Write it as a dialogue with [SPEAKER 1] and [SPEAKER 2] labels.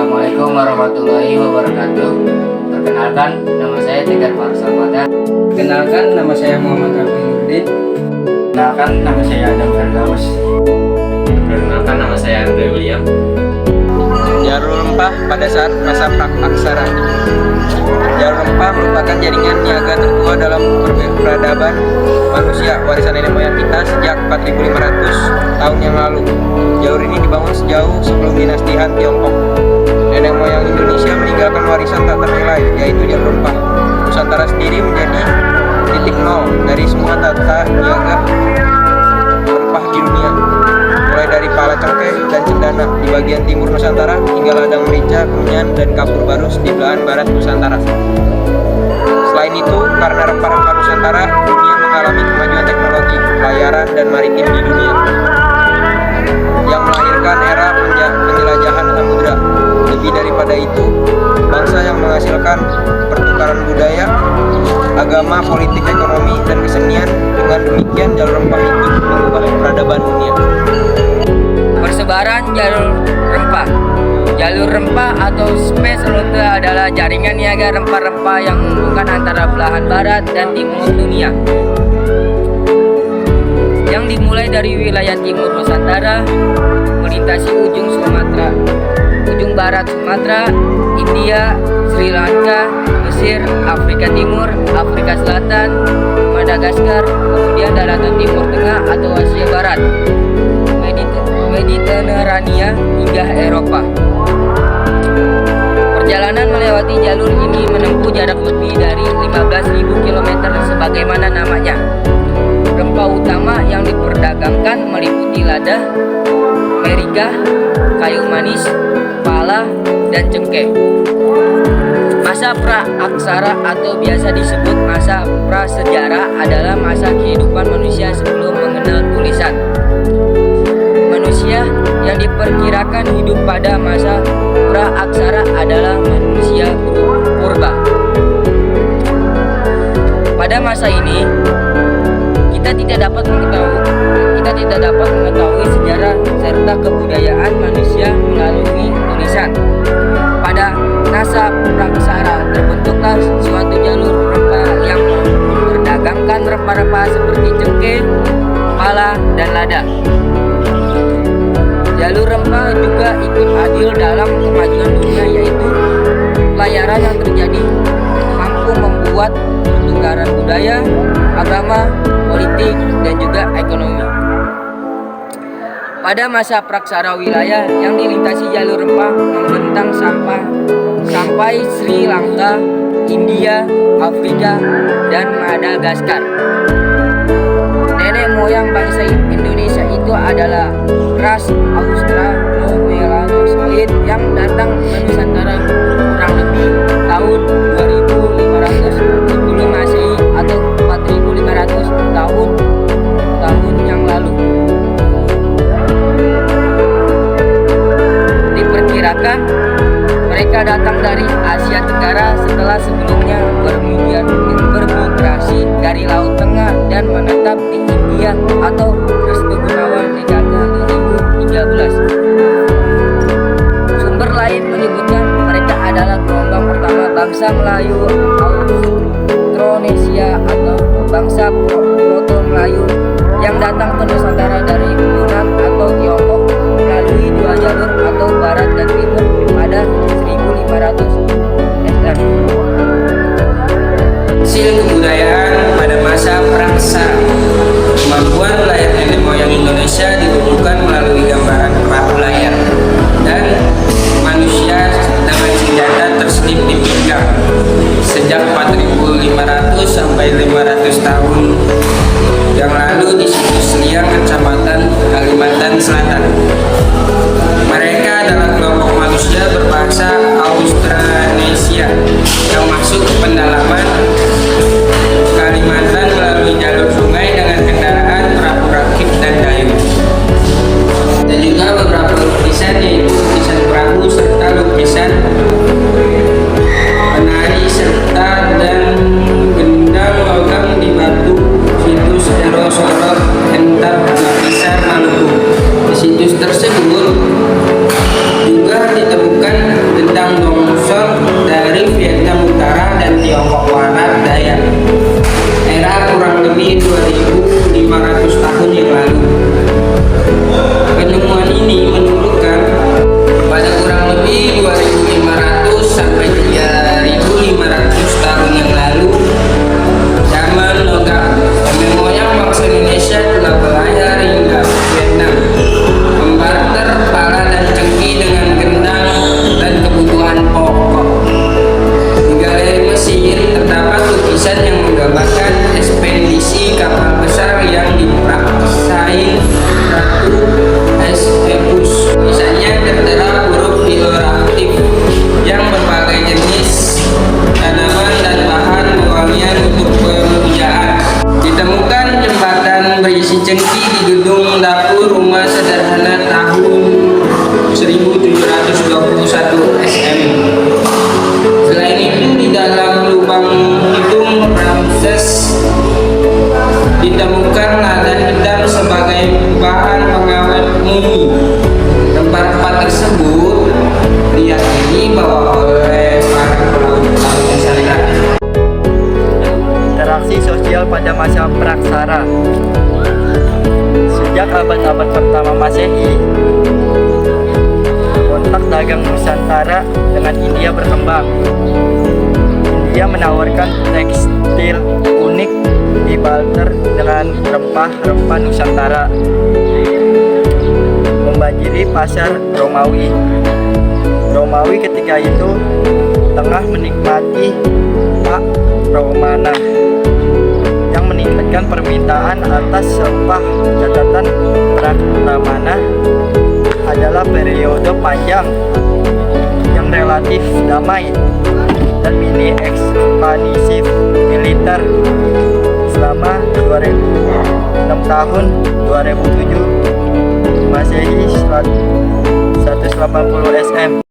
[SPEAKER 1] Assalamualaikum warahmatullahi wabarakatuh. Perkenalkan, nama saya Tegar Farsalpada.
[SPEAKER 2] Kenalkan, nama saya Muhammad Rafi Nurdin.
[SPEAKER 3] Kenalkan, nama saya Adam Firdaus.
[SPEAKER 4] Perkenalkan, nama saya Andre William.
[SPEAKER 2] Jalur rempah pada saat masa pra-aksara. Jalur rempah merupakan jaringan niaga tertua dalam peradaban manusia, warisan nenek moyang kita sejak 4.500 tahun yang lalu. Jalur ini dibangun sejauh sebelum dinasti Han Tiongkok. Nenek moyang Indonesia meninggalkan warisan tak ternilai, yaitu jalur rempah. Nusantara sendiri menjadi titik nol dari semua tata niaga rempah di dunia, mulai dari pala cengkeh dan cendana di bagian timur Nusantara hingga ladang merica, kemenyan, dan kapur barus di belahan barat Nusantara. Selain itu, karena rempah-rempah Nusantara, dunia mengalami kemajuan teknologi, pelayaran, dan maritim di dunia yang melahirkan era penjelajahan samudra. Lebih daripada itu, bangsa yang menghasilkan pertukaran budaya, agama, politik, ekonomi, dan kesenian. Dengan demikian, jalur rempah itu mengubah peradaban dunia.
[SPEAKER 1] Persebaran jalur rempah. Jalur rempah atau space route adalah jaringan niaga rempah-rempah yang menghubungkan antara belahan barat dan timur dunia, yang dimulai dari wilayah timur Nusantara, melintasi ujung barat Sumatera, India, Sri Lanka, Mesir, Afrika Timur, Afrika Selatan, Madagaskar, kemudian daratan Timur Tengah atau Asia Barat, Mediterania hingga Eropa. Perjalanan melewati jalur ini menempuh jarak lebih dari 15.000 km sebagaimana namanya. Rempah utama yang diperdagangkan meliputi lada, merica, kayu manis, pala, dan cengkeh. Masa pra-aksara atau biasa disebut masa prasejarah adalah masa kehidupan manusia sebelum mengenal tulisan. Manusia yang diperkirakan hidup pada masa pra-aksara adalah manusia purba. Pada masa ini, kita tidak dapat mengetahui sejarah serta kebudayaan manusia melalui tulisan. Pada masa praksara terbentuklah suatu jalur rempah yang memperdagangkan rempah-rempah seperti cengkeh, pala, dan lada. Jalur rempah juga ikut andil dalam kemajuan dunia, yaitu pelayaran yang terjadi mampu membuat pertukaran budaya, agama, politik, dan juga ekonomi. Pada masa praksara, wilayah yang dilintasi jalur rempah membentang sampai Sri Lanka, India, Afrika, dan Madagaskar. Nenek moyang bangsa Indonesia itu adalah ras Australomelanozoid yang datang ke Nusantara kurang lebih tahun 2500 sebelum Masehi atau 4500 tahun yang lalu. Diperkirakan mereka datang dari Asia Tenggara setelah sebelumnya bermigrasi dari Laut Tengah dan menetap di India atau Restu Gunawan dekade 2013. Sumber lain menyebutkan mereka adalah gelombang pertama bangsa Melayu Austronesia atau bangsa Proto-Melayu yang datang ke Nusantara dari Yunan atau Tiongkok melalui dua jalur atau barat dan timur pada 1500 SR.
[SPEAKER 2] Hasil kebudayaan pada masa praksara. Kemampuan layar nenek moyang Indonesia ditumbuhkan melalui gambaran perahu layar dan manusia dengan senjata terselip di pinggang sejak 4.500 sampai 500 tahun yang lalu di situs Liang, Kecamatan Kalimantan Selatan. Mereka adalah kelompok manusia berbahasa Austronesia yang masuk ke pendalaman Kalimantan melalui jalur sungai dengan kendaraan perahu rakit dan dayung. Dan juga beberapa lukisan, yaitu lukisan perahu serta lukisan penari serta dan gendang logam di batu situs Erosoror Entap Lapisan Maluku. Di situs tersebut juga ditemukan
[SPEAKER 3] dagang Nusantara dengan India berkembang. India menawarkan tekstil unik dibalter dengan rempah-rempah Nusantara, membanjiri pasar Romawi. Romawi ketika itu tengah menikmati hak Romana yang meningkatkan permintaan atas rempah. Catatan Pramana adalah periode panjang yang relatif damai dan mini ekspansif militer selama 6 tahun 2007 Masehi 180 SM.